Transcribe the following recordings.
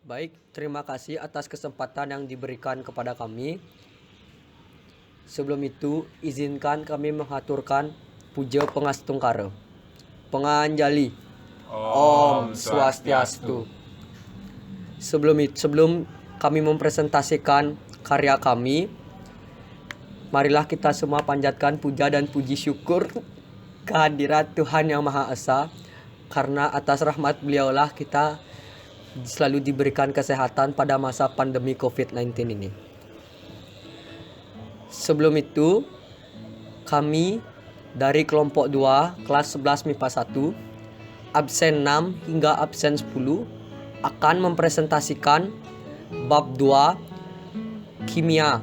Baik, terima kasih atas kesempatan yang diberikan kepada kami. Sebelum itu, izinkan kami mengaturkan puja pengastungkara. Penganjali. Om Swastiastu. Sebelum kami mempresentasikan karya kami, marilah kita semua panjatkan puja dan puji syukur kehadirat Tuhan Yang Maha Esa, karena atas rahmat beliaulah kita selalu diberikan kesehatan pada masa pandemi COVID-19 ini. Sebelum itu, kami dari kelompok 2 kelas 11 MIPA 1 absen 6 hingga absen 10 akan mempresentasikan bab 2 kimia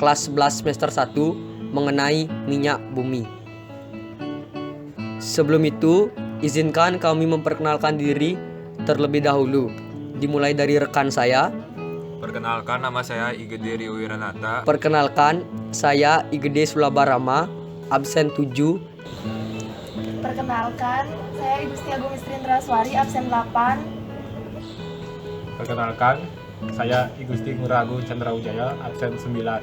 kelas 11 semester 1 mengenai minyak bumi. Sebelum itu, izinkan kami memperkenalkan diri terlebih dahulu. Dimulai dari rekan saya. Perkenalkan, nama saya Igede Rio Wiranata. Perkenalkan, saya Igede Sulabarama, absen 7. Perkenalkan, saya Igusti Agung Istrindra Swari, absen 8. Perkenalkan, saya Igusti Nguragung Chandra Wijaya, absen 9.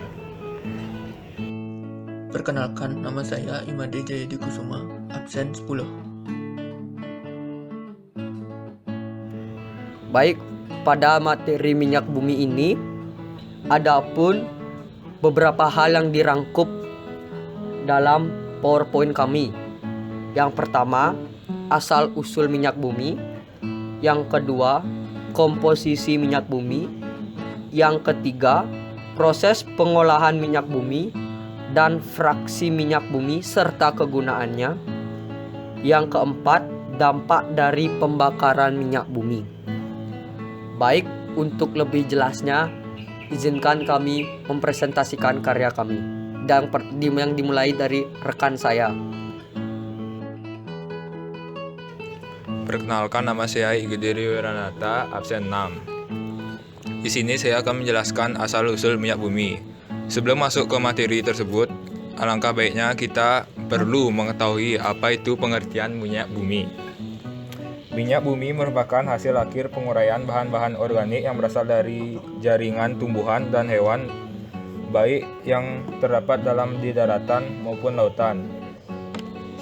Perkenalkan, nama saya Imade Jayadi Kusuma, absen 10. Baik, pada materi minyak bumi ini, adapun beberapa hal yang dirangkup dalam PowerPoint kami. Yang pertama, asal-usul minyak bumi. Yang kedua, komposisi minyak bumi. Yang ketiga, proses pengolahan minyak bumi dan fraksi minyak bumi serta kegunaannya. Yang keempat, dampak dari pembakaran minyak bumi. Baik, untuk lebih jelasnya, izinkan kami mempresentasikan karya kami yang dimulai dari rekan saya. Perkenalkan, nama saya Igede Rio Wiranata, absen 6. Di sini saya akan menjelaskan asal-usul minyak bumi. Sebelum masuk ke materi tersebut, alangkah baiknya kita perlu mengetahui apa itu pengertian minyak bumi. Minyak bumi merupakan hasil akhir penguraian bahan-bahan organik yang berasal dari jaringan tumbuhan dan hewan, baik yang terdapat di daratan maupun lautan.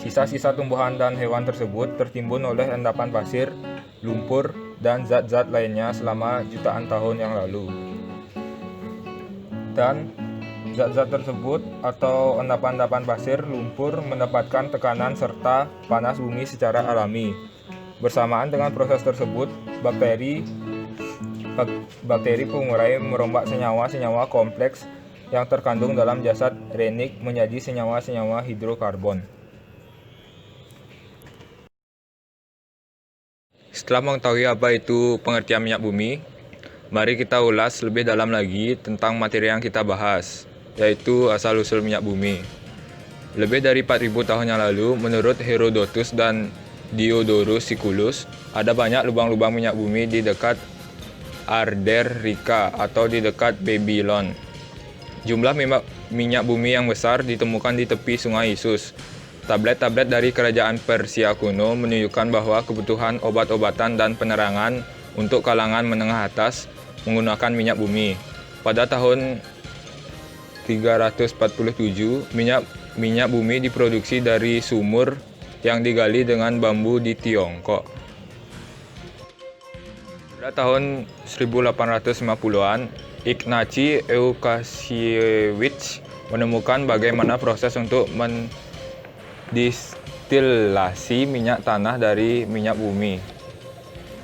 Sisa-sisa tumbuhan dan hewan tersebut tertimbun oleh endapan pasir, lumpur, dan zat-zat lainnya selama jutaan tahun yang lalu. Dan zat-zat tersebut atau endapan-endapan pasir, lumpur mendapatkan tekanan serta panas bumi secara alami. Bersamaan dengan proses tersebut, bakteri pengurai merombak senyawa-senyawa kompleks yang terkandung dalam jasad renik menjadi senyawa-senyawa hidrokarbon. Setelah mengetahui apa itu pengertian minyak bumi, mari kita ulas lebih dalam lagi tentang materi yang kita bahas, yaitu asal-usul minyak bumi. Lebih dari 4.000 tahun yang lalu, menurut Herodotus dan Diodorus Siculus, ada banyak lubang-lubang minyak bumi di dekat Arder Rika atau di dekat Babylon. Jumlah minyak bumi yang besar ditemukan di tepi sungai Isus. Tablet-tablet dari kerajaan Persia kuno menunjukkan bahwa kebutuhan obat-obatan dan penerangan untuk kalangan menengah atas menggunakan minyak bumi. Pada tahun 347, minyak bumi diproduksi dari sumur yang digali dengan bambu di Tiongkok. Pada tahun 1850-an, Ignacy Eukasiewicz menemukan bagaimana proses untuk mendistilasi minyak tanah dari minyak bumi,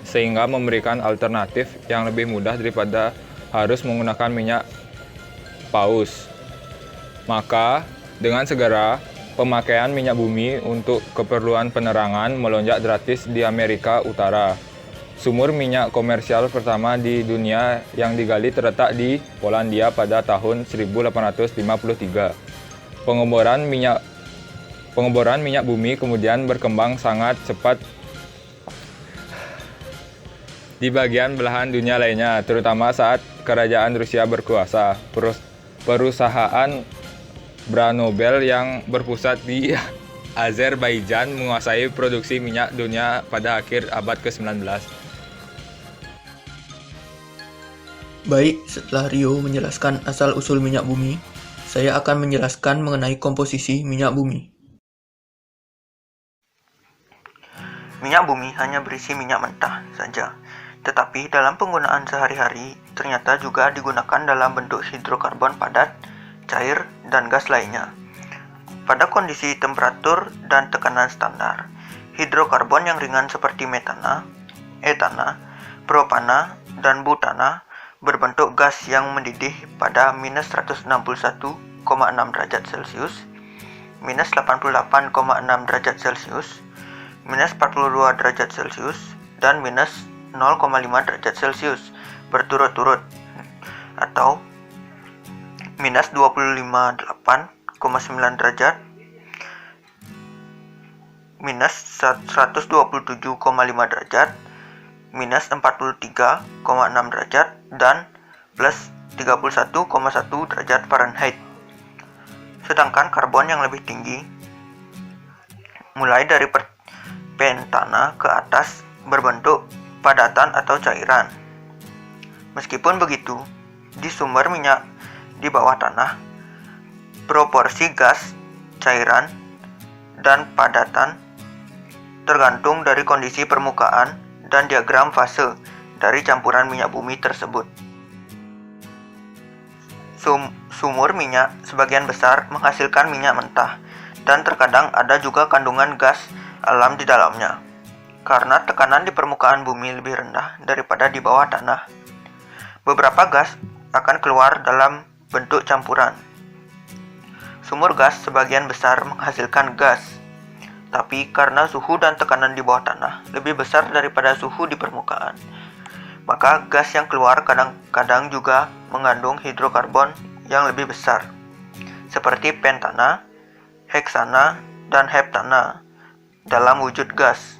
sehingga memberikan alternatif yang lebih mudah daripada harus menggunakan minyak paus. Maka, dengan segera, pemakaian minyak bumi untuk keperluan penerangan melonjak drastis di Amerika Utara. Sumur minyak komersial pertama di dunia yang digali terletak di Polandia pada tahun 1853. Pengeboran minyak bumi kemudian berkembang sangat cepat di bagian belahan dunia lainnya, terutama saat kerajaan Rusia berkuasa. Perusahaan Branobel yang berpusat di Azerbaijan menguasai produksi minyak dunia pada akhir abad ke-19. Baik, setelah Rio menjelaskan asal-usul minyak bumi, saya akan menjelaskan mengenai komposisi minyak bumi. Minyak bumi hanya berisi minyak mentah saja, tetapi dalam penggunaan sehari-hari ternyata juga digunakan dalam bentuk hidrokarbon padat, cair, dan gas lainnya. Pada kondisi temperatur dan tekanan standar, hidrokarbon yang ringan seperti metana, etana, propana, dan butana berbentuk gas yang mendidih pada minus 161,6 derajat Celcius, minus 88,6 derajat Celcius, minus 42 derajat Celcius, dan minus 0,5 derajat Celcius berturut-turut, atau minus 25,8,9 derajat, minus 127,5 derajat, minus 43,6 derajat, dan plus 31,1 derajat Fahrenheit. Sedangkan karbon yang lebih tinggi, mulai dari pentana ke atas, berbentuk padatan atau cairan. Meskipun begitu, di sumber minyak di bawah tanah, proporsi gas, cairan, dan padatan tergantung dari kondisi permukaan dan diagram fase dari campuran minyak bumi tersebut. Sumur minyak sebagian besar menghasilkan minyak mentah, dan terkadang ada juga kandungan gas alam di dalamnya. Karena tekanan di permukaan bumi lebih rendah daripada di bawah tanah, beberapa gas akan keluar dalam bentuk campuran. Sumur gas sebagian besar menghasilkan gas, tapi karena suhu dan tekanan di bawah tanah lebih besar daripada suhu di permukaan, maka gas yang keluar kadang-kadang juga mengandung hidrokarbon yang lebih besar, seperti pentana, heksana, dan heptana dalam wujud gas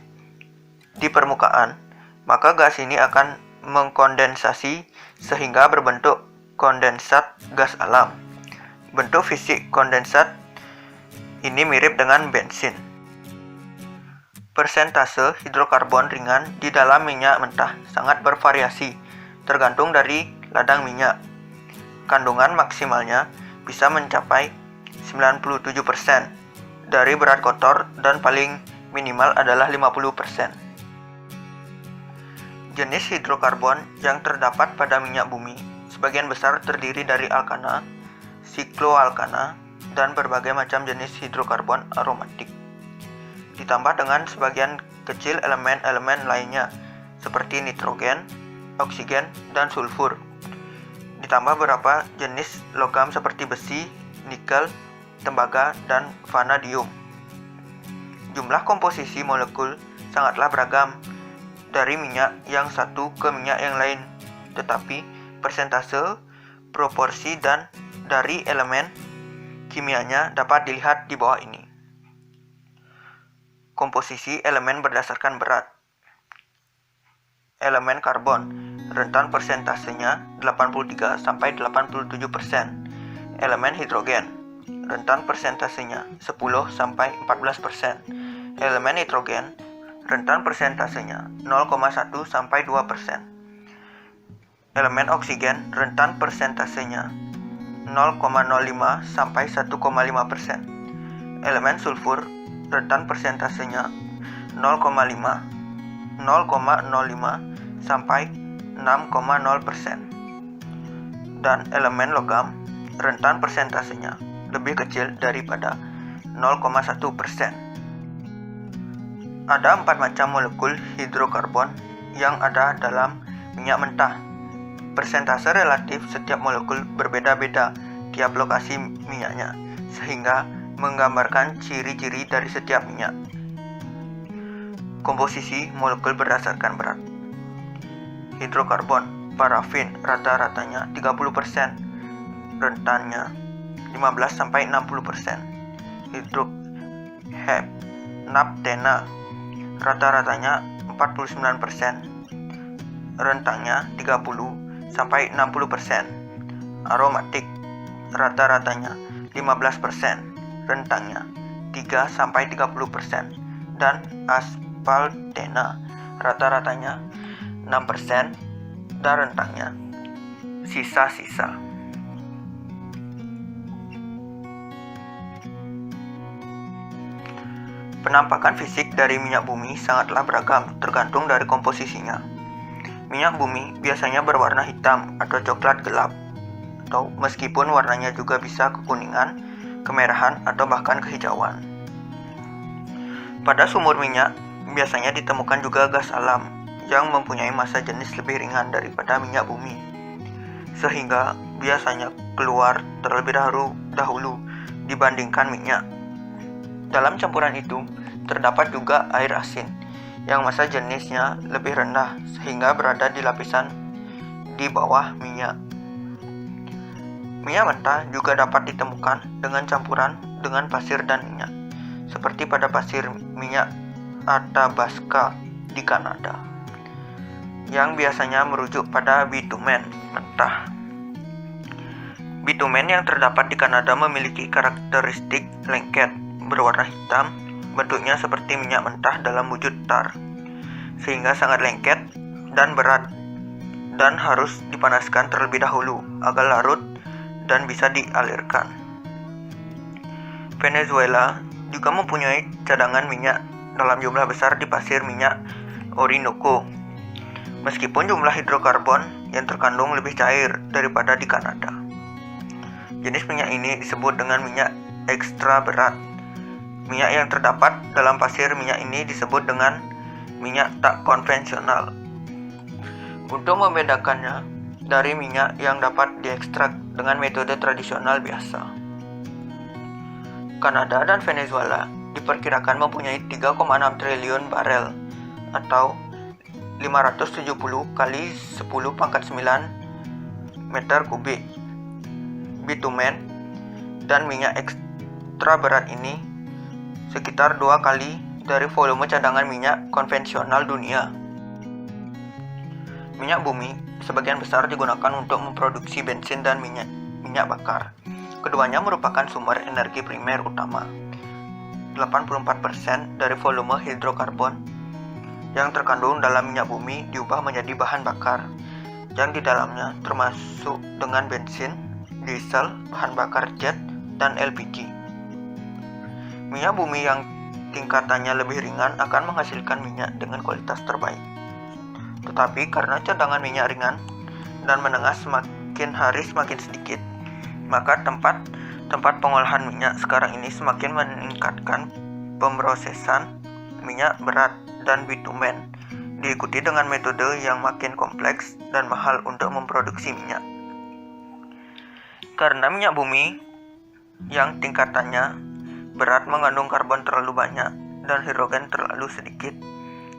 di permukaan. Maka gas ini akan mengkondensasi sehingga berbentuk kondensat gas alam. Bentuk fisik kondensat ini mirip dengan bensin. Persentase hidrokarbon ringan di dalam minyak mentah sangat bervariasi, tergantung dari ladang minyak. Kandungan maksimalnya bisa mencapai 97% dari berat kotor dan paling minimal adalah 50%. Jenis hidrokarbon yang terdapat pada minyak bumi sebagian besar terdiri dari alkana, sikloalkana, dan berbagai macam jenis hidrokarbon aromatik, ditambah dengan sebagian kecil elemen-elemen lainnya seperti nitrogen, oksigen, dan sulfur, ditambah beberapa jenis logam seperti besi, nikel, tembaga, dan vanadium. Jumlah komposisi molekul sangatlah beragam dari minyak yang satu ke minyak yang lain, tetapi persentase, proporsi, dan dari elemen kimianya dapat dilihat di bawah ini. Komposisi elemen berdasarkan berat. Elemen karbon, rentan persentasenya 83-87%. Elemen hidrogen, rentan persentasenya 10-14%. Elemen nitrogen, rentan persentasenya 0,1-2%. Elemen oksigen, rentan persentasenya 0,05-1,5%. Elemen sulfur, rentan persentasenya 0,05-6,0%. Dan elemen logam, rentan persentasenya lebih kecil daripada 0,1%. Ada 4 macam molekul hidrokarbon yang ada dalam minyak mentah. Persentase relatif setiap molekul berbeda-beda tiap lokasi minyaknya, sehingga menggambarkan ciri-ciri dari setiap minyak. Komposisi molekul berdasarkan berat. Hidrokarbon, parafin rata-ratanya 30%, rentannya 15-60%. Naptena rata-ratanya 49%, rentangnya 30-60%. Aromatik rata-ratanya 15%, rentangnya 3-30%. Dan aspaltena rata-ratanya 6% dan rentangnya sisa-sisa. Penampakan fisik dari minyak bumi sangatlah beragam tergantung dari komposisinya. Minyak bumi biasanya berwarna hitam atau coklat gelap, atau meskipun warnanya juga bisa kekuningan, kemerahan, atau bahkan kehijauan. Pada sumur minyak, biasanya ditemukan juga gas alam yang mempunyai massa jenis lebih ringan daripada minyak bumi, sehingga biasanya keluar terlebih dahulu dibandingkan minyak. Dalam campuran itu, terdapat juga air asin, yang massa jenisnya lebih rendah sehingga berada di lapisan di bawah minyak. Minyak mentah juga dapat ditemukan dengan campuran dengan pasir dan minyak, seperti pada pasir minyak Athabasca di Kanada, yang biasanya merujuk pada bitumen mentah. Bitumen yang terdapat di Kanada memiliki karakteristik lengket, berwarna hitam, bentuknya seperti minyak mentah dalam wujud tar, sehingga sangat lengket dan berat, dan harus dipanaskan terlebih dahulu agar larut dan bisa dialirkan. Venezuela juga mempunyai cadangan minyak dalam jumlah besar di pasir minyak Orinoco, meskipun jumlah hidrokarbon yang terkandung lebih cair daripada di Kanada. Jenis minyak ini disebut dengan minyak ekstra berat. Minyak yang terdapat dalam pasir minyak ini disebut dengan minyak tak konvensional. Untuk membedakannya dari minyak yang dapat diekstrak dengan metode tradisional biasa, Kanada dan Venezuela diperkirakan mempunyai 3,6 triliun barel atau 570 kali 10 pangkat 9 meter kubik bitumen, dan minyak ekstra berat ini sekitar 2 kali dari volume cadangan minyak konvensional dunia. Minyak bumi sebagian besar digunakan untuk memproduksi bensin dan minyak bakar. Keduanya merupakan sumber energi primer utama. 84% dari volume hidrokarbon yang terkandung dalam minyak bumi diubah menjadi bahan bakar, yang di dalamnya termasuk dengan bensin, diesel, bahan bakar jet, dan LPG. Minyak bumi yang tingkatannya lebih ringan akan menghasilkan minyak dengan kualitas terbaik. Tetapi karena cadangan minyak ringan dan menengah semakin hari semakin sedikit, maka tempat pengolahan minyak sekarang ini semakin meningkatkan pemrosesan minyak berat dan bitumen, diikuti dengan metode yang makin kompleks dan mahal untuk memproduksi minyak. Karena minyak bumi yang tingkatannya berat mengandung karbon terlalu banyak dan hidrogen terlalu sedikit,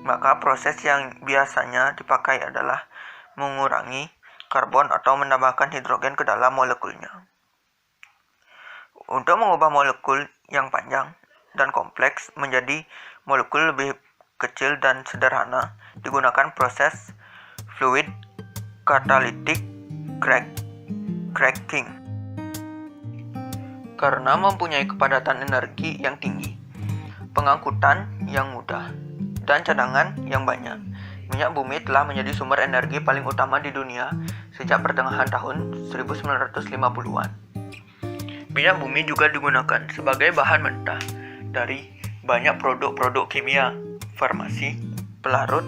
maka proses yang biasanya dipakai adalah mengurangi karbon atau menambahkan hidrogen ke dalam molekulnya. Untuk mengubah molekul yang panjang dan kompleks menjadi molekul lebih kecil dan sederhana, digunakan proses fluid catalytic cracking. Karena mempunyai kepadatan energi yang tinggi, pengangkutan yang mudah, dan cadangan yang banyak, minyak bumi telah menjadi sumber energi paling utama di dunia sejak pertengahan tahun 1950-an. Minyak bumi juga digunakan sebagai bahan mentah dari banyak produk-produk kimia, farmasi, pelarut,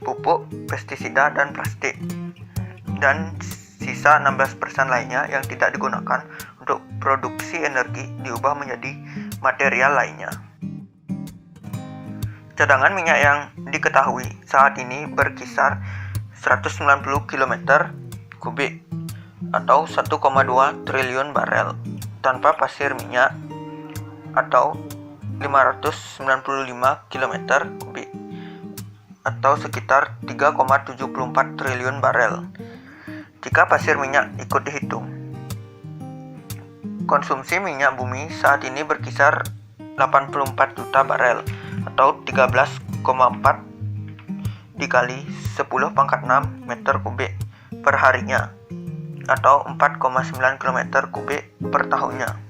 pupuk, pestisida, dan plastik. Dan sisa 16% lainnya yang tidak digunakan untuk produksi energi diubah menjadi material lainnya. Cadangan minyak yang diketahui saat ini berkisar 190 km kubik atau 1,2 triliun barel tanpa pasir minyak, atau 595 km kubik atau sekitar 3,74 triliun barel jika pasir minyak ikut dihitung. Konsumsi minyak bumi saat ini berkisar 84 juta barel atau 13,4 dikali 10 pangkat 6 meter kubik per harinya atau 4,9 km kubik per tahunnya.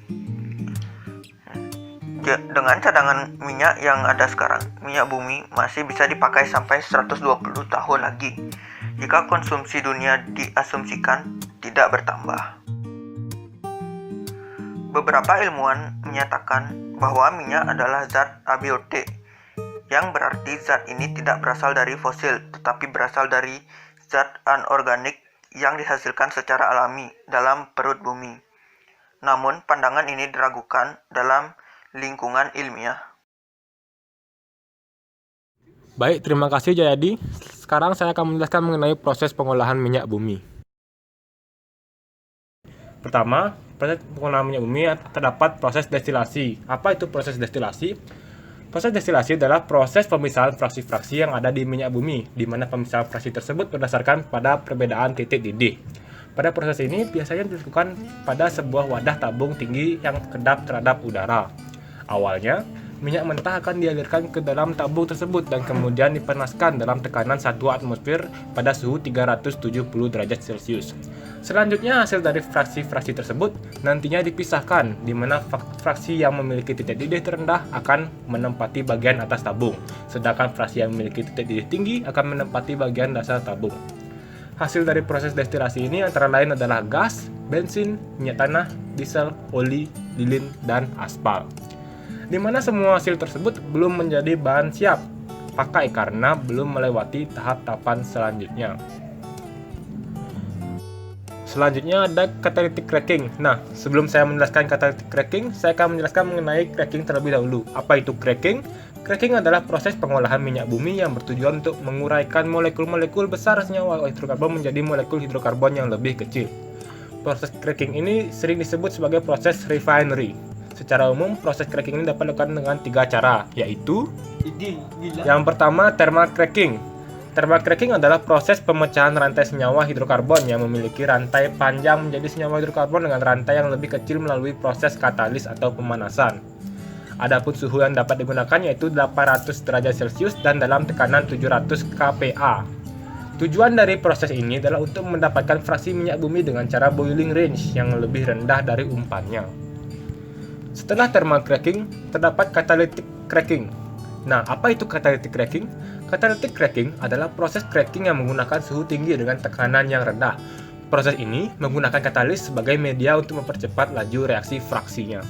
Dengan cadangan minyak yang ada sekarang, minyak bumi masih bisa dipakai sampai 120 tahun lagi. Jika konsumsi dunia diasumsikan tidak bertambah. Beberapa ilmuwan menyatakan bahwa minyak adalah zat abiotik, yang berarti zat ini tidak berasal dari fosil, tetapi berasal dari zat anorganik yang dihasilkan secara alami dalam perut bumi. Namun, pandangan ini diragukan dalam lingkungan ilmiah. Baik, terima kasih Jayadi. Sekarang saya akan menjelaskan mengenai proses pengolahan minyak bumi. Pertama, proses pengolahan minyak bumi terdapat proses destilasi. Apa itu proses destilasi? Proses destilasi adalah proses pemisahan fraksi-fraksi yang ada di minyak bumi, di mana pemisahan fraksi tersebut berdasarkan pada perbedaan titik didih. Pada proses ini biasanya dilakukan pada sebuah wadah tabung tinggi yang kedap terhadap udara. Awalnya, minyak mentah akan dialirkan ke dalam tabung tersebut dan kemudian dipanaskan dalam tekanan 1 atmosfer pada suhu 370 derajat Celcius. Selanjutnya, hasil dari fraksi-fraksi tersebut nantinya dipisahkan, di mana fraksi yang memiliki titik didih terendah akan menempati bagian atas tabung, sedangkan fraksi yang memiliki titik didih tinggi akan menempati bagian dasar tabung. Hasil dari proses destilasi ini antara lain adalah gas, bensin, minyak tanah, diesel, oli, lilin, dan aspal. Di mana semua hasil tersebut belum menjadi bahan siap pakai karena belum melewati tahap-tahapan selanjutnya. Selanjutnya ada catalytic cracking. Nah, sebelum saya menjelaskan catalytic cracking, saya akan menjelaskan mengenai cracking terlebih dahulu. Apa itu cracking? Cracking adalah proses pengolahan minyak bumi yang bertujuan untuk menguraikan molekul-molekul besar senyawa hidrokarbon menjadi molekul hidrokarbon yang lebih kecil. Proses cracking ini sering disebut sebagai proses refinery. Secara umum, proses cracking ini dapat dilakukan dengan 3 cara, yaitu yang pertama, thermal cracking. Thermal cracking adalah proses pemecahan rantai senyawa hidrokarbon yang memiliki rantai panjang menjadi senyawa hidrokarbon dengan rantai yang lebih kecil melalui proses katalis atau pemanasan. Adapun suhu yang dapat digunakan yaitu 800 derajat Celcius dan dalam tekanan 700 kPa. Tujuan dari proses ini adalah untuk mendapatkan fraksi minyak bumi dengan cara boiling range yang lebih rendah dari umpannya. Setelah thermal cracking, terdapat catalytic cracking. Nah, apa itu catalytic cracking? Catalytic cracking adalah proses cracking yang menggunakan suhu tinggi dengan tekanan yang rendah. Proses ini menggunakan katalis sebagai media untuk mempercepat laju reaksi fraksinya.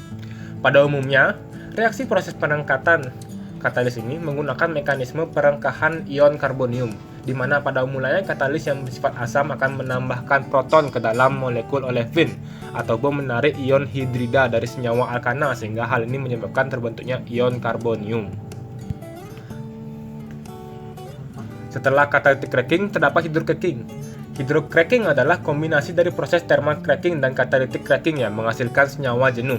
Pada umumnya, reaksi proses pengangkatan katalis ini menggunakan mekanisme perengkahan ion karbonium, di mana pada mulanya katalis yang bersifat asam akan menambahkan proton ke dalam molekul olefin ataupun menarik ion hidrida dari senyawa alkana sehingga hal ini menyebabkan terbentuknya ion karbonium. Setelah catalytic cracking, terdapat hydrocracking. Hydrocracking adalah kombinasi dari proses thermal cracking dan catalytic cracking yang menghasilkan senyawa jenuh.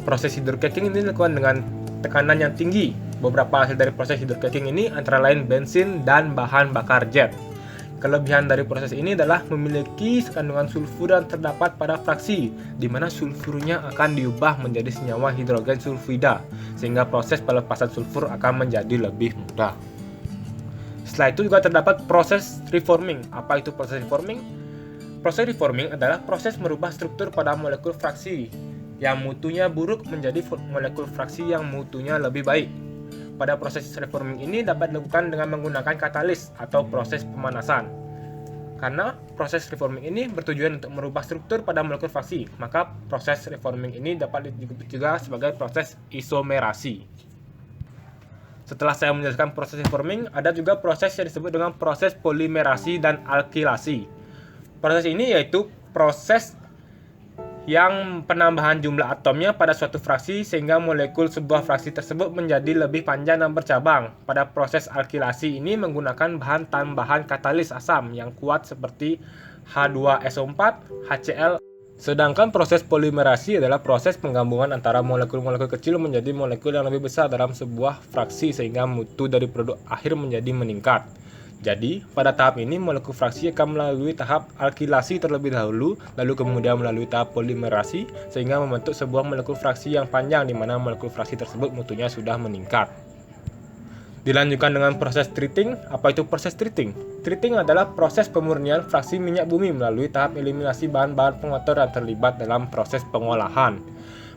Proses hydrocracking ini dilakukan dengan tekanan yang tinggi. Beberapa hasil dari proses hydrocracking ini antara lain bensin dan bahan bakar jet. Kelebihan dari proses ini adalah memiliki kandungan sulfur yang terdapat pada fraksi, di mana sulfurnya akan diubah menjadi senyawa hidrogen sulfida, sehingga proses pelepasan sulfur akan menjadi lebih mudah. Setelah itu juga terdapat proses reforming. Apa itu proses reforming? Proses reforming adalah proses merubah struktur pada molekul fraksi yang mutunya buruk menjadi molekul fraksi yang mutunya lebih baik. Pada proses reforming ini dapat dilakukan dengan menggunakan katalis atau proses pemanasan. Karena proses reforming ini bertujuan untuk merubah struktur pada molekul fraksi, maka proses reforming ini dapat disebut juga sebagai proses isomerasi. Setelah saya menjelaskan proses reforming, ada juga proses yang disebut dengan proses polimerasi dan alkilasi. Proses ini yaitu proses yang penambahan jumlah atomnya pada suatu fraksi sehingga molekul sebuah fraksi tersebut menjadi lebih panjang dan bercabang. Pada proses alkilasi ini menggunakan bahan tambahan katalis asam yang kuat seperti H2SO4, HCl. Sedangkan proses polimerasi adalah proses penggabungan antara molekul-molekul kecil menjadi molekul yang lebih besar dalam sebuah fraksi sehingga mutu dari produk akhir menjadi meningkat. Jadi, pada tahap ini molekul fraksi akan melalui tahap alkilasi terlebih dahulu, lalu kemudian melalui tahap polimerasi sehingga membentuk sebuah molekul fraksi yang panjang di mana molekul fraksi tersebut mutunya sudah meningkat. Dilanjutkan dengan proses treating. Apa itu proses treating? Treating adalah proses pemurnian fraksi minyak bumi melalui tahap eliminasi bahan-bahan pengotor yang terlibat dalam proses pengolahan.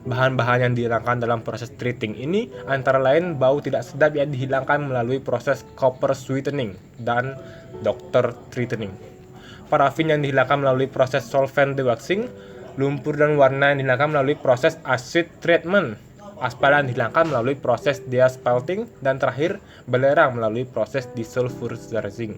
Bahan-bahan yang dihilangkan dalam proses treating ini antara lain bau tidak sedap yang dihilangkan melalui proses copper sweetening dan doctor treating. parafin yang dihilangkan melalui proses solvent dewaxing, lumpur dan warna yang dihilangkan melalui proses acid treatment, aspal yang dihilangkan melalui proses deasphalting, dan terakhir belerang melalui proses desulfurizing.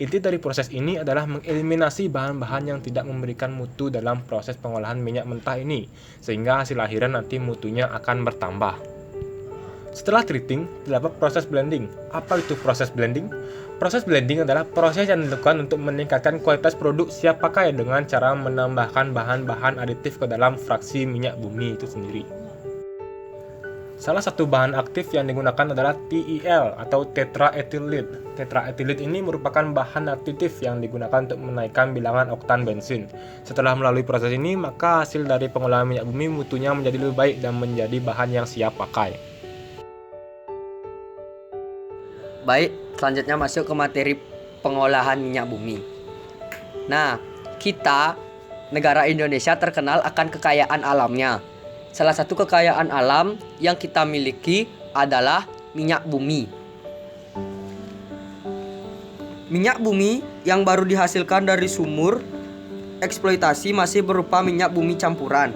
Inti dari proses ini adalah mengeliminasi bahan-bahan yang tidak memberikan mutu dalam proses pengolahan minyak mentah ini, sehingga hasil akhirnya nanti mutunya akan bertambah. Setelah treating, terdapat proses blending. Apa itu proses blending? Proses blending adalah proses yang dilakukan untuk meningkatkan kualitas produk siap pakai dengan cara menambahkan bahan-bahan aditif ke dalam fraksi minyak bumi itu sendiri. Salah satu bahan aktif yang digunakan adalah TEL atau tetraethyllead. Tetraethyllead ini merupakan bahan aditif yang digunakan untuk menaikkan bilangan oktan bensin. Setelah melalui proses ini, maka hasil dari pengolahan minyak bumi mutunya menjadi lebih baik dan menjadi bahan yang siap pakai. Baik, selanjutnya masuk ke materi pengolahan minyak bumi. Nah, kita, negara Indonesia terkenal akan kekayaan alamnya. Salah satu kekayaan alam yang kita miliki adalah minyak bumi. Minyak bumi yang baru dihasilkan dari sumur eksploitasi masih berupa minyak bumi campuran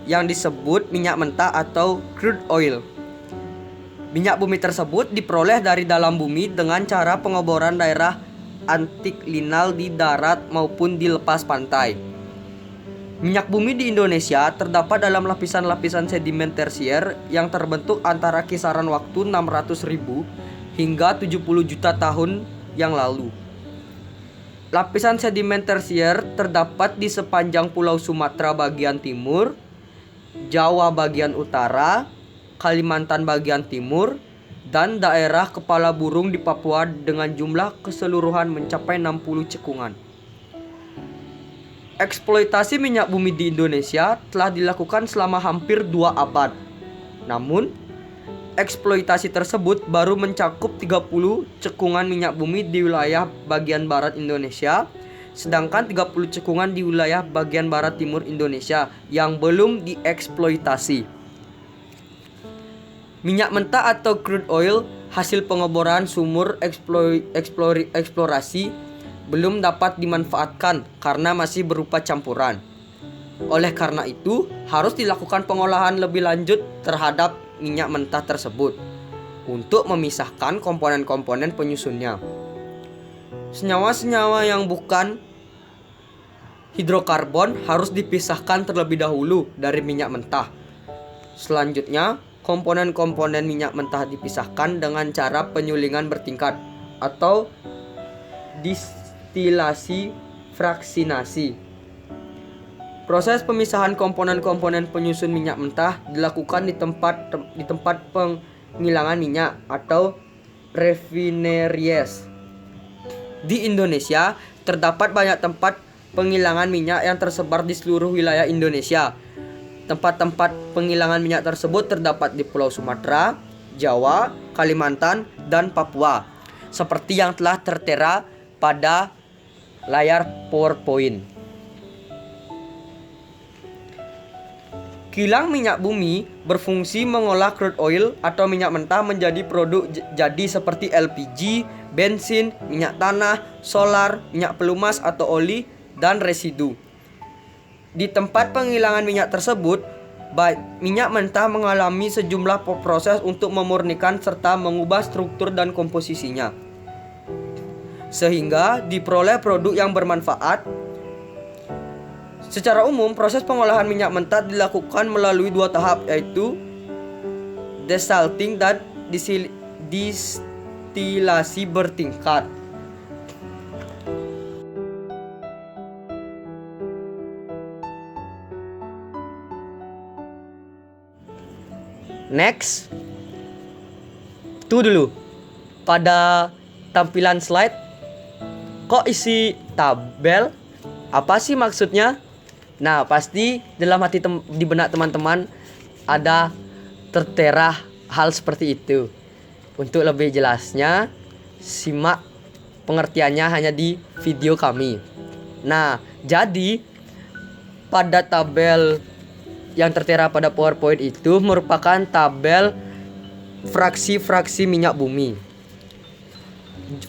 yang disebut minyak mentah atau crude oil. Minyak bumi tersebut diperoleh dari dalam bumi dengan cara pengeboran daerah antiklinal di darat maupun di lepas pantai. Minyak bumi di Indonesia terdapat dalam lapisan-lapisan sedimen tersier yang terbentuk antara kisaran waktu 600.000 hingga 70 juta tahun yang lalu. Lapisan sedimen tersier terdapat di sepanjang Pulau Sumatera bagian timur, Jawa bagian utara, Kalimantan bagian timur, dan daerah kepala burung di Papua dengan jumlah keseluruhan mencapai 60 cekungan. Eksploitasi minyak bumi di Indonesia telah dilakukan selama hampir 2 abad. Namun, eksploitasi tersebut baru mencakup 30 cekungan minyak bumi di wilayah bagian barat Indonesia, sedangkan 30 cekungan di wilayah bagian barat timur Indonesia yang belum dieksploitasi. Minyak mentah atau crude oil hasil pengeboran sumur eksplorasi belum dapat dimanfaatkan karena masih berupa campuran. Oleh karena itu, harus dilakukan pengolahan lebih lanjut terhadap minyak mentah tersebut untuk memisahkan komponen-komponen penyusunnya. Senyawa-senyawa yang bukan hidrokarbon harus dipisahkan terlebih dahulu dari minyak mentah. Selanjutnya, komponen-komponen minyak mentah dipisahkan dengan cara penyulingan bertingkat atau distilasi fraksinasi. Proses pemisahan komponen-komponen penyusun minyak mentah dilakukan di tempat penghilangan minyak atau refineries. Di Indonesia terdapat banyak tempat penghilangan minyak yang tersebar di seluruh wilayah Indonesia. Tempat-tempat penghilangan minyak tersebut terdapat di Pulau Sumatera, Jawa, Kalimantan, dan Papua, seperti yang telah tertera pada layar PowerPoint. Kilang minyak bumi berfungsi mengolah crude oil atau minyak mentah menjadi produk jadi seperti LPG, bensin, minyak tanah, solar, minyak pelumas atau oli, dan residu. Di tempat penghilangan minyak tersebut, minyak mentah mengalami sejumlah proses untuk memurnikan serta mengubah struktur dan komposisinya, sehingga diperoleh produk yang bermanfaat. Secara umum, proses pengolahan minyak mentah dilakukan melalui 2 tahap, yaitu desalting dan distilasi bertingkat. Next, itu dulu. Pada tampilan slide, kok isi tabel? Apa sih maksudnya? Nah, pasti dalam hati di benak teman-teman ada tertera hal seperti itu. Untuk lebih jelasnya, simak pengertiannya hanya di video kami. Nah, jadi pada tabel yang tertera pada PowerPoint itu merupakan tabel fraksi-fraksi minyak bumi.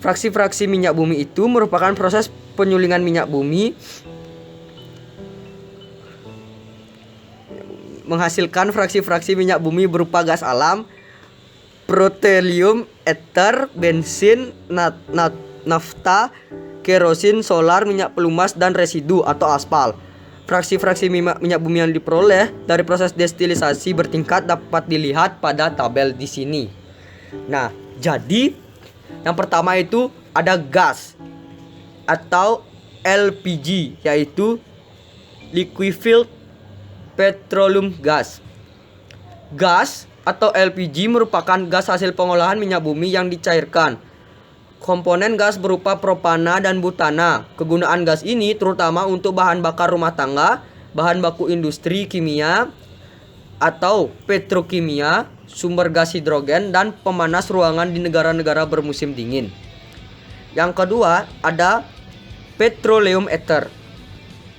Fraksi-fraksi minyak bumi itu merupakan proses penyulingan minyak bumi menghasilkan fraksi-fraksi minyak bumi berupa gas alam, petroleum, ether, bensin, nafta, kerosin, solar, minyak pelumas, dan residu atau aspal. Fraksi-fraksi minyak bumi yang diperoleh dari proses destilisasi bertingkat dapat dilihat pada tabel di sini. Nah, jadi yang pertama itu ada gas atau LPG, yaitu liquefied petroleum gas. Gas atau LPG merupakan gas hasil pengolahan minyak bumi yang dicairkan. Komponen gas berupa propana dan butana. Kegunaan gas ini terutama untuk bahan bakar rumah tangga, bahan baku industri kimia atau petrokimia, sumber gas hidrogen, dan pemanas ruangan di negara-negara bermusim dingin. Yang kedua ada petroleum ether.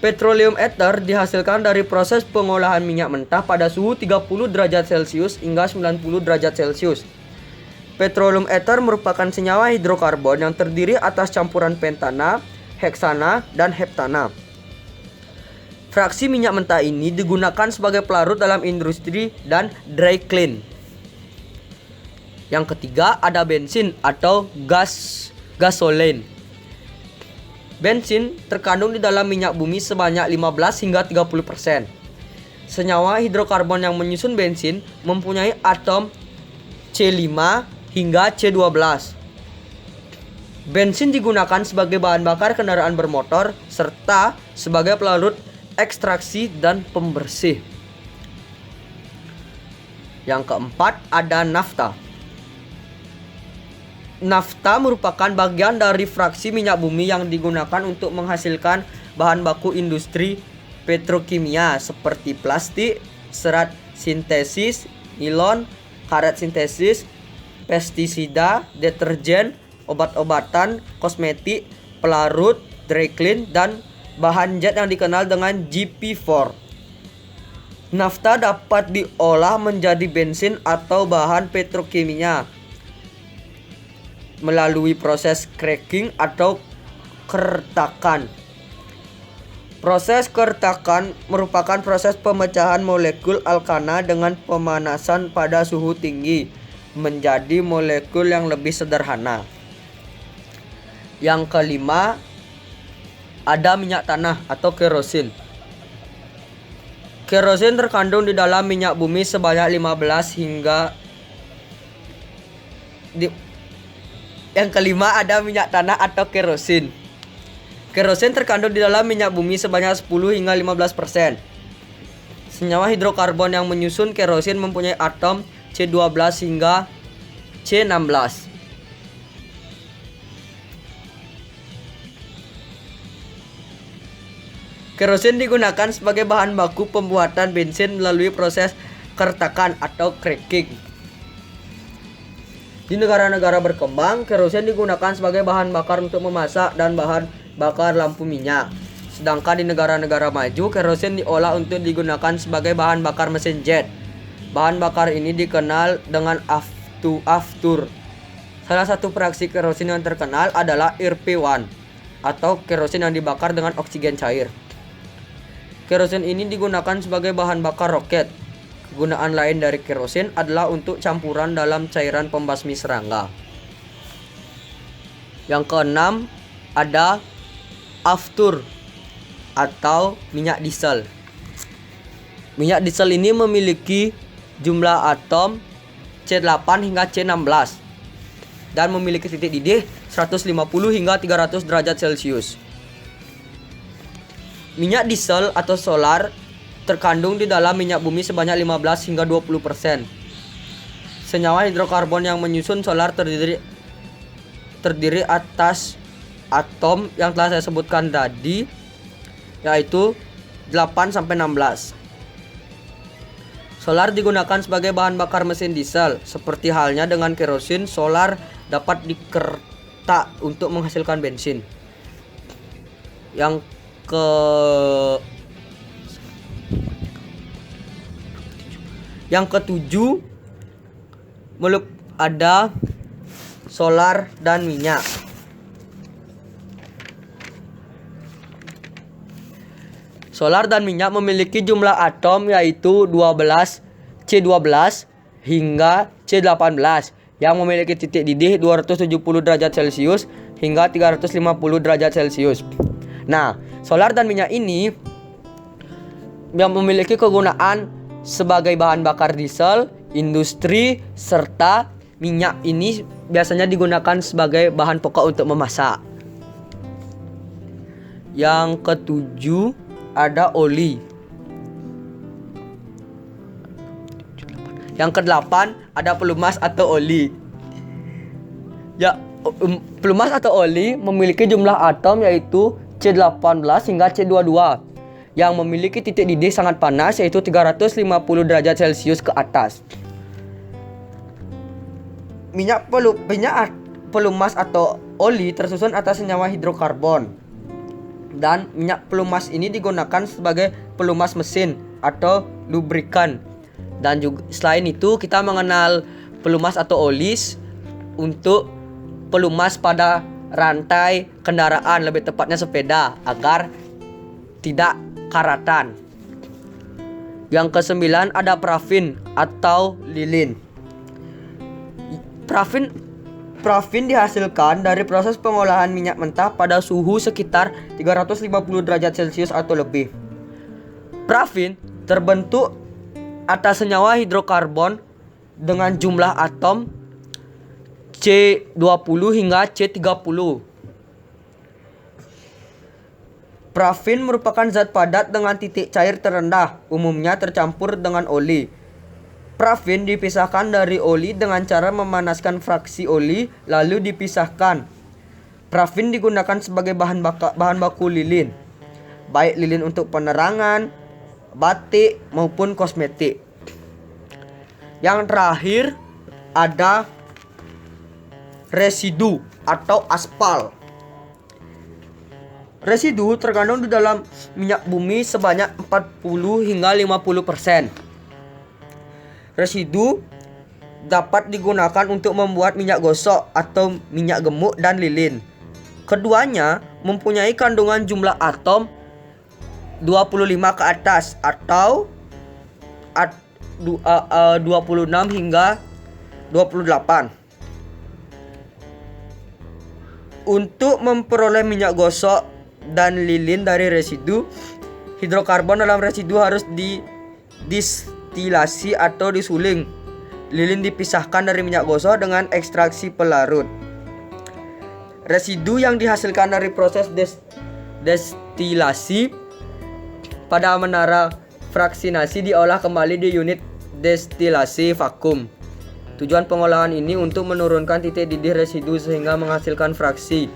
Petroleum ether dihasilkan dari proses pengolahan minyak mentah pada suhu 30 derajat Celcius hingga 90 derajat Celcius. Petroleum ether merupakan senyawa hidrokarbon yang terdiri atas campuran pentana, heksana, dan heptana. Fraksi minyak mentah ini digunakan sebagai pelarut dalam industri dan dry clean. Yang ketiga ada bensin atau gasoline. Bensin terkandung di dalam minyak bumi sebanyak 15 hingga 30%. Senyawa hidrokarbon yang menyusun bensin mempunyai atom C5 hingga C12. Bensin digunakan sebagai bahan bakar kendaraan bermotor serta sebagai pelarut ekstraksi dan pembersih. Yang keempat ada nafta. Nafta merupakan bagian dari fraksi minyak bumi yang digunakan untuk menghasilkan bahan baku industri petrokimia seperti plastik, serat sintesis, nilon, karet sintesis, pestisida, deterjen, obat-obatan, kosmetik, pelarut, dry clean, dan bahan jet yang dikenal dengan GP4. Nafta dapat diolah menjadi bensin atau bahan petrokimia melalui proses cracking atau kertakan. Proses kertakan merupakan proses pemecahan molekul alkana dengan pemanasan pada suhu tinggi menjadi molekul yang lebih sederhana. Yang kelima ada minyak tanah atau kerosin. Kerosin terkandung di dalam minyak bumi sebanyak 15 hingga Yang kelima ada minyak tanah atau kerosin. Kerosin terkandung di dalam minyak bumi sebanyak 10 hingga 15%. Senyawa hidrokarbon yang menyusun kerosin mempunyai atom C12 hingga C16. Kerosin digunakan sebagai bahan baku pembuatan bensin melalui proses kertakan atau cracking. Di negara-negara berkembang, kerosin digunakan sebagai bahan bakar untuk memasak dan bahan bakar lampu minyak. Sedangkan di negara-negara maju, kerosin diolah untuk digunakan sebagai bahan bakar mesin jet. Bahan bakar ini dikenal dengan aftur. Salah satu fraksi kerosin yang terkenal adalah IRP1 atau kerosin yang dibakar dengan oksigen cair. Kerosin ini digunakan sebagai bahan bakar roket. Kegunaan lain dari kerosin adalah untuk campuran dalam cairan pembasmi serangga. Yang keenam ada aftur atau minyak diesel. Minyak diesel ini memiliki jumlah atom C8 hingga C16 dan memiliki titik didih 150 hingga 300 derajat Celcius. Minyak diesel atau solar terkandung di dalam minyak bumi sebanyak 15 hingga 20%. Senyawa hidrokarbon yang menyusun solar terdiri atas atom yang telah saya sebutkan tadi, yaitu 8 sampai 16. Solar digunakan sebagai bahan bakar mesin diesel. Seperti halnya dengan kerosin, solar dapat dikertak untuk menghasilkan bensin. Yang ketujuh ada solar dan minyak. Solar dan minyak memiliki jumlah atom yaitu 12 C12 hingga C18 yang memiliki titik didih 270 derajat Celcius hingga 350 derajat Celcius. Nah, solar dan minyak ini yang memiliki kegunaan sebagai bahan bakar diesel, industri, serta minyak ini biasanya digunakan sebagai bahan pokok untuk memasak. Yang ketujuh ada oli. Yang kedelapan ada pelumas atau oli. Ya, pelumas atau oli memiliki jumlah atom yaitu C18 hingga C22 yang memiliki titik didih sangat panas yaitu 350 derajat Celcius ke atas. Minyak pelumas atau oli tersusun atas senyawa hidrokarbon. Dan minyak pelumas ini digunakan sebagai pelumas mesin atau lubrikan. Dan juga selain itu kita mengenal pelumas atau oli untuk pelumas pada rantai kendaraan, lebih tepatnya sepeda, agar tidak karatan. Yang kesembilan ada parafin atau lilin. Parafin dihasilkan dari proses pengolahan minyak mentah pada suhu sekitar 350 derajat Celcius atau lebih. Parafin terbentuk atas senyawa hidrokarbon dengan jumlah atom C20 hingga C30. Parafin merupakan zat padat dengan titik cair terendah, umumnya tercampur dengan oli. Parafin dipisahkan dari oli dengan cara memanaskan fraksi oli lalu dipisahkan. Parafin digunakan sebagai bahan baku lilin, baik lilin untuk penerangan, batik maupun kosmetik. Yang terakhir ada residu atau aspal. Residu terkandung di dalam minyak bumi sebanyak 40 hingga 50%. Residu dapat digunakan untuk membuat minyak gosok atau minyak gemuk dan lilin. Keduanya mempunyai kandungan jumlah atom 25 ke atas atau 26 hingga 28. Untuk memperoleh minyak gosok dan lilin dari residu, hidrokarbon dalam residu harus didistilasi atau disuling. Lilin dipisahkan dari minyak gosok dengan ekstraksi pelarut. Residu yang dihasilkan dari proses destilasi pada menara fraksinasi diolah kembali di unit destilasi vakum. Tujuan pengolahan ini untuk menurunkan titik didih residu sehingga menghasilkan fraksi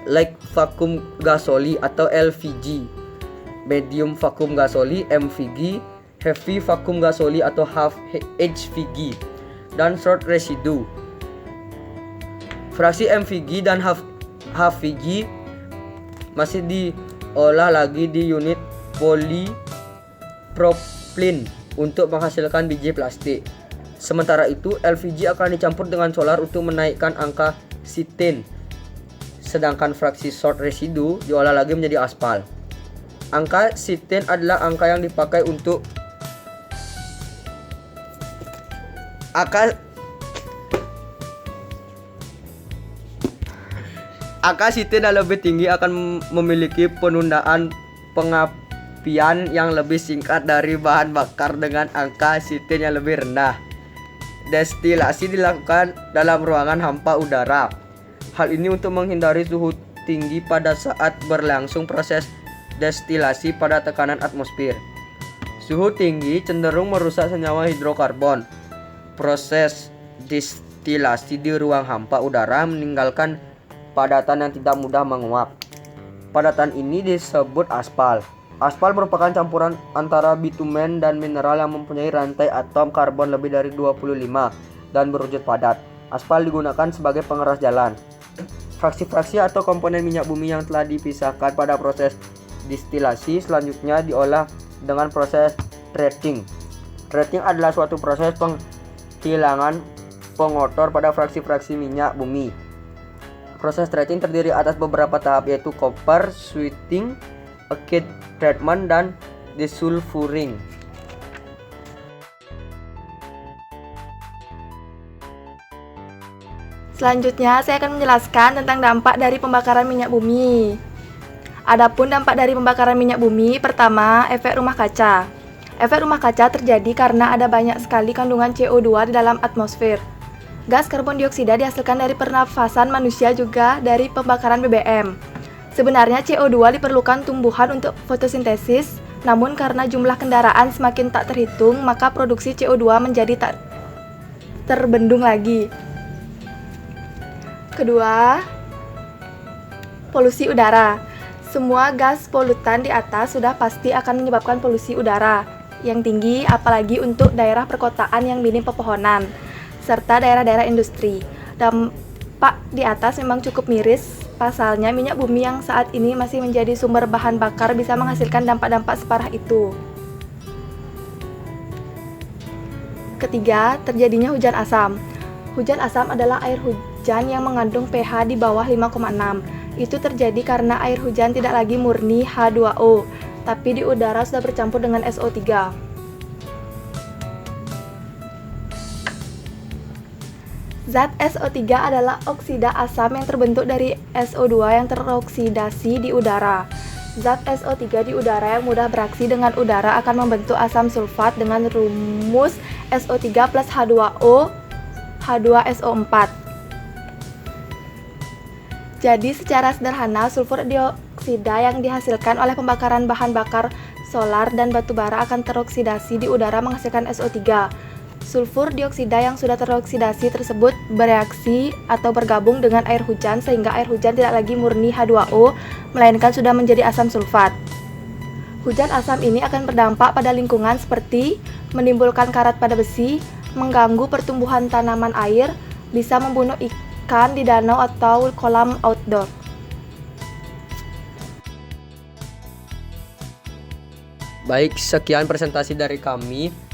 light vacuum gasoli atau LVG, medium vacuum gasoli MVG, heavy vacuum gasoli atau half HVG, dan short residu. Fraksi MVG dan HVG masih diolah lagi di unit polypropylene untuk menghasilkan biji plastik. Sementara itu, LVG akan dicampur dengan solar untuk menaikkan angka sitin. Sedangkan fraksi short residu diolah lagi menjadi aspal. Angka sitin adalah angka yang dipakai untuk angka sitin yang lebih tinggi akan memiliki penundaan pengapian yang lebih singkat dari bahan bakar dengan angka sitin yang lebih rendah. Destilasi dilakukan dalam ruangan hampa udara. Hal ini untuk menghindari suhu tinggi pada saat berlangsung proses destilasi pada tekanan atmosfer. Suhu tinggi cenderung merusak senyawa hidrokarbon. Proses destilasi di ruang hampa udara meninggalkan padatan yang tidak mudah menguap. Padatan ini disebut aspal. Aspal merupakan campuran antara bitumen dan mineral yang mempunyai rantai atom karbon lebih dari 25 dan berwujud padat. Aspal digunakan sebagai pengeras jalan. Fraksi-fraksi atau komponen minyak bumi yang telah dipisahkan pada proses destilasi selanjutnya diolah dengan proses treating. Treating adalah suatu proses penghilangan pengotor pada fraksi-fraksi minyak bumi. Proses treating terdiri atas beberapa tahap yaitu copper sweeting, acid treatment, dan desulfuring. Selanjutnya, saya akan menjelaskan tentang dampak dari pembakaran minyak bumi. Adapun dampak dari pembakaran minyak bumi, pertama, efek rumah kaca. Efek rumah kaca terjadi karena ada banyak sekali kandungan CO2 di dalam atmosfer. Gas karbon dioksida dihasilkan dari pernafasan manusia juga dari pembakaran BBM. Sebenarnya CO2 diperlukan tumbuhan untuk fotosintesis, namun karena jumlah kendaraan semakin tak terhitung, maka produksi CO2 menjadi tak terbendung lagi. Kedua, polusi udara. Semua gas polutan di atas sudah pasti akan menyebabkan polusi udara yang tinggi, apalagi untuk daerah perkotaan yang minim pepohonan, serta daerah-daerah industri. Dampak di atas memang cukup miris, pasalnya minyak bumi yang saat ini masih menjadi sumber bahan bakar bisa menghasilkan dampak-dampak separah itu. Ketiga, terjadinya hujan asam. Hujan asam adalah air hujan yang mengandung pH di bawah 5,6. Itu terjadi karena air hujan tidak lagi murni H2O, tapi di udara sudah bercampur dengan SO3. Zat SO3 adalah oksida asam yang terbentuk dari SO2 yang teroksidasi di udara. Zat SO3 di udara yang mudah bereaksi dengan udara akan membentuk asam sulfat dengan rumus SO3 plus H2O H2SO4. Jadi secara sederhana, sulfur dioksida yang dihasilkan oleh pembakaran bahan bakar solar dan batu bara akan teroksidasi di udara menghasilkan SO3. Sulfur dioksida yang sudah teroksidasi tersebut bereaksi atau bergabung dengan air hujan sehingga air hujan tidak lagi murni H2O, melainkan sudah menjadi asam sulfat. Hujan asam ini akan berdampak pada lingkungan seperti menimbulkan karat pada besi, mengganggu pertumbuhan tanaman air, bisa membunuh ikan di danau atau kolam outdoor. Baik, sekian presentasi dari kami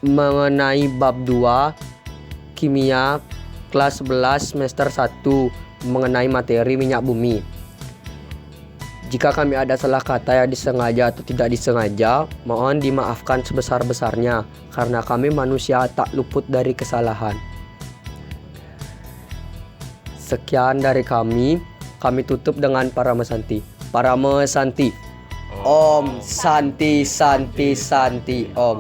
mengenai bab 2 kimia kelas 11 semester 1 mengenai materi minyak bumi. Jika kami ada salah kata yang disengaja atau tidak disengaja, mohon dimaafkan sebesar-besarnya, karena kami manusia tak luput dari kesalahan. Sekian dari kami tutup dengan Paramesanti. Paramesanti. Om Santi Santi Santi Om.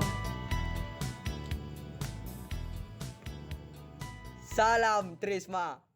Salam Trisma.